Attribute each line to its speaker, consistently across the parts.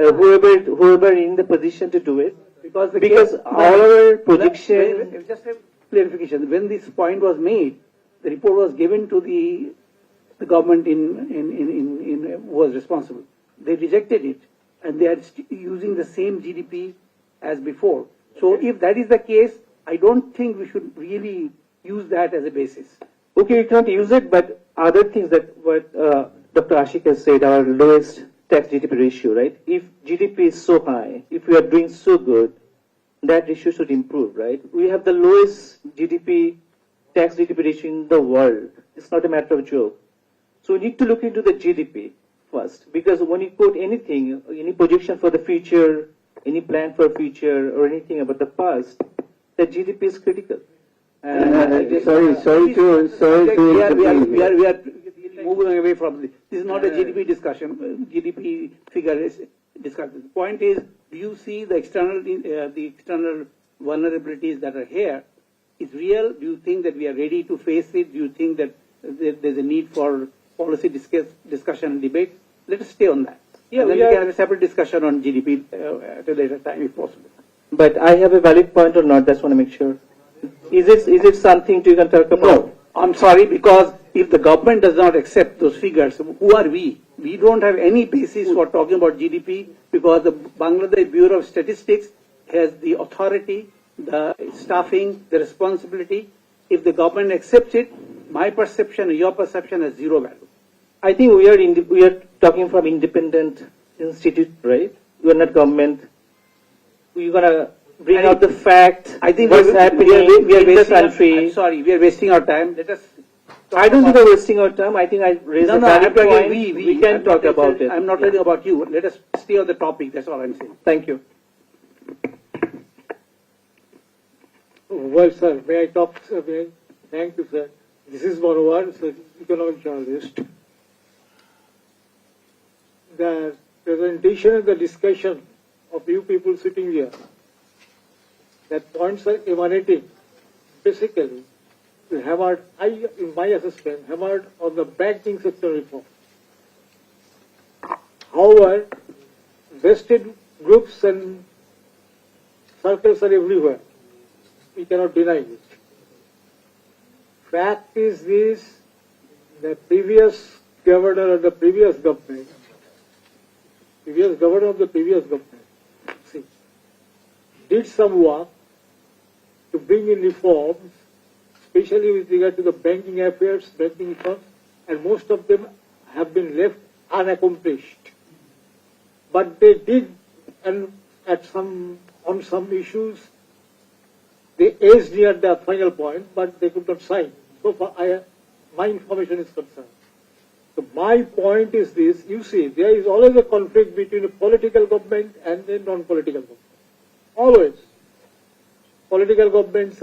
Speaker 1: whoever in the position to do it, because our projection.
Speaker 2: Just a clarification. When this point was made, the report was given to the government was responsible. They rejected it, and they are using the same GDP as before. So if that is the case, I don't think we should really use that as a basis.
Speaker 1: Okay, you cannot use it, but other things that what Dr. Ashik has said, our lowest tax GDP ratio, right? If GDP is so high, if we are doing so good, that ratio should improve, right? We have the lowest tax GDP ratio in the world. It's not a matter of joke. So we need to look into the GDP first, because when you quote anything, any projection for the future, any plan for future, or anything about the past, the GDP is critical.
Speaker 2: Sorry to we are moving away from this. This is not a GDP discussion. GDP figure is discussion. The point is, do you see the external vulnerabilities that are here is real? Do you think that we are ready to face it? Do you think that there's a need for policy discussion and debate? Let us stay on that. Yeah, we can have a separate discussion on GDP at a later time if possible.
Speaker 1: But I have a valid point or not? Just want to make sure. Is it something you can talk about?
Speaker 2: No, I'm sorry, because if the government does not accept those figures, who are we? We don't have any basis for talking about GDP, because the Bangladesh Bureau of Statistics has the authority, the staffing, the responsibility. If the government accepts it, my perception, your perception has zero value.
Speaker 1: I think we are talking from independent institute, right? We are not government. We're gonna bring out the fact.
Speaker 2: I think
Speaker 1: what's happening in the country.
Speaker 2: I'm sorry, we are wasting our time. Let us.
Speaker 1: I don't think we're wasting our time. I think I raised a valid point. We can talk about it.
Speaker 2: I'm not talking about you. Let us stay on the topic. That's all I'm saying.
Speaker 1: Thank you.
Speaker 3: Well, sir, may I talk, sir? Thank you, sir. This is Manowar, sir, economic journalist. The presentation and the discussion of you people sitting here, that points are emanating, basically, hammered, in my assessment, hammered on the banking sector reform. However, vested groups and circles are everywhere. We cannot deny it. Fact is this, the previous governor of the previous government, did some work to bring in reforms, especially with regard to the banking affairs, banking reforms, and most of them have been left unaccomplished. But they did, and on some issues, they edged near the final point, but they could not sign. So far, my information is concerned. So my point is this: you see, there is always a conflict between a political government and a non-political government. Always. Political governments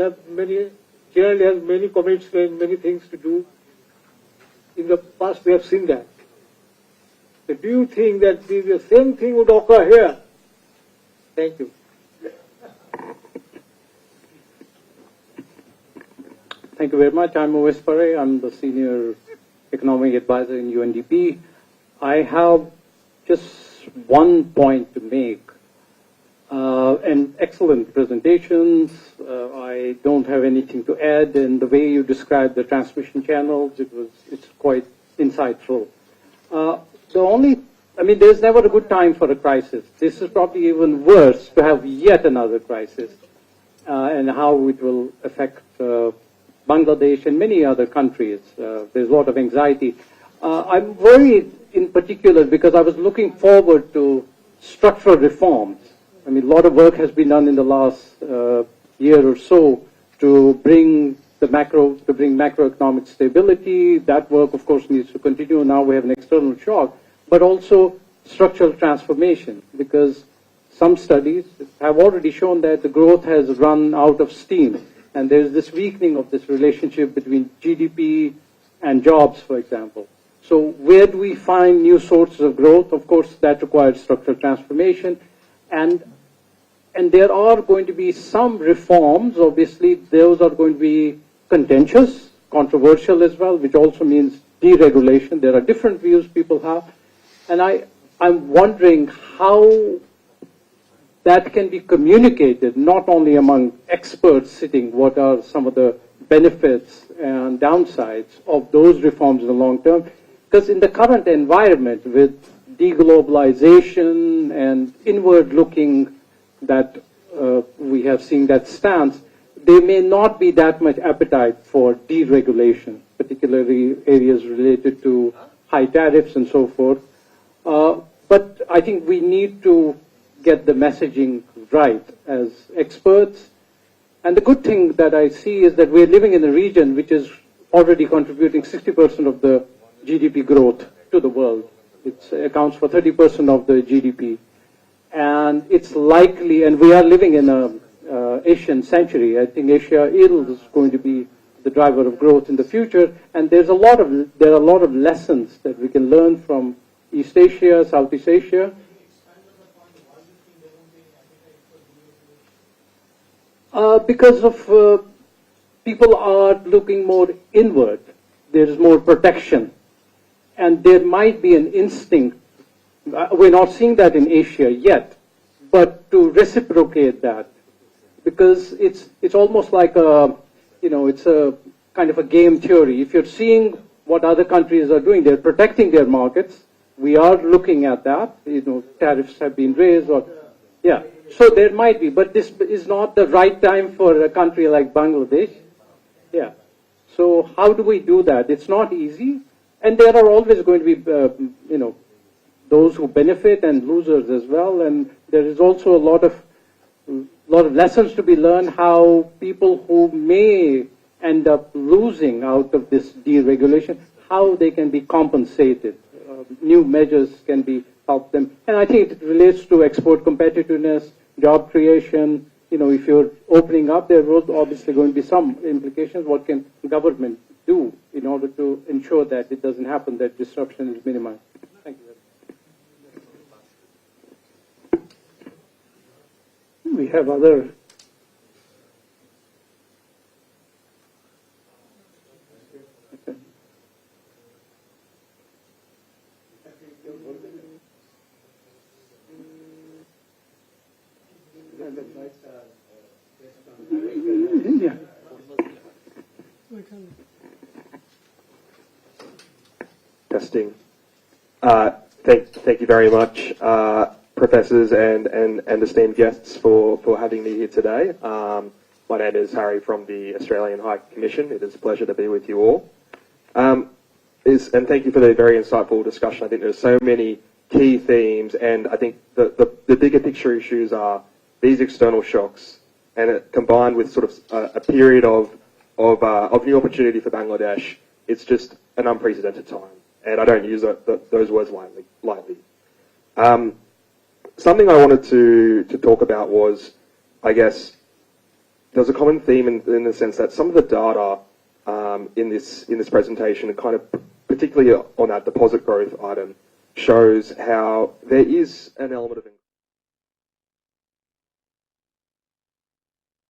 Speaker 3: generally have many commitments and many things to do. In the past, we have seen that. So do you think that the same thing would occur here? Thank you.
Speaker 4: Thank you very much. I'm Oves Pare. I'm the senior economic advisor in UNDP. I have just one point to make. And excellent presentations. I don't have anything to add. And the way you described the transmission channels, it's quite insightful. There's never a good time for a crisis. This is probably even worse to have yet another crisis, and how it will affect Bangladesh and many other countries. There's a lot of anxiety. I'm worried in particular because I was looking forward to structural reforms. I mean, a lot of work has been done in the last year or so to bring macroeconomic stability. That work, of course, needs to continue. Now we have an external shock, but also structural transformation, because some studies have already shown that the growth has run out of steam. And there's this weakening of this relationship between GDP and jobs, for example. So where do we find new sources of growth? Of course, that requires structural transformation. And there are going to be some reforms. Obviously, those are going to be contentious, controversial as well, which also means deregulation. There are different views people have. And I'm wondering how that can be communicated, not only among experts sitting, what are some of the benefits and downsides of those reforms in the long term. Because in the current environment with deglobalization and inward looking that we have seen that stance, there may not be that much appetite for deregulation, particularly areas related to high tariffs and so forth. But I think we need to get the messaging right as experts. And the good thing that I see is that we're living in a region which is already contributing 60% of the GDP growth to the world. It accounts for 30% of the GDP. And it's likely, and we are living in an Asian century. I think Asia is going to be the driver of growth in the future. And there are a lot of lessons that we can learn from East Asia, Southeast Asia. Because of people are looking more inward. There is more protection. And there might be an instinct, we're not seeing that in Asia yet, but to reciprocate that. Because it's almost like it's a kind of a game theory. If you're seeing what other countries are doing, they're protecting their markets. We are looking at that. Tariffs have been raised, yeah. So there might be, but this is not the right time for a country like Bangladesh. Yeah. So how do we do that? It's not easy, and there are always going to be, those who benefit and losers as well. And there is also a lot of lessons to be learned how people who may end up losing out of this deregulation, how they can be compensated. New measures can be help them. And I think it relates to export competitiveness, job creation. If you're opening up, there will obviously going to be some implications. What can government do in order to ensure that it doesn't happen, that disruption is minimized? Thank you.
Speaker 2: We have other. Yeah.
Speaker 5: Testing. Thank you very much, professors and esteemed guests for having me here today. My name is Harry from the Australian High Commission. It is a pleasure to be with you all. And thank you for the very insightful discussion. I think there's so many key themes, and I think the bigger picture issues are these external shocks, and it combined with sort of a period of new opportunity for Bangladesh. It's just an unprecedented time, and I don't use those words lightly. Something I wanted to talk about was, I guess, there's a common theme in the sense that some of the data in this presentation, kind of particularly on that deposit growth item, shows how there is an element of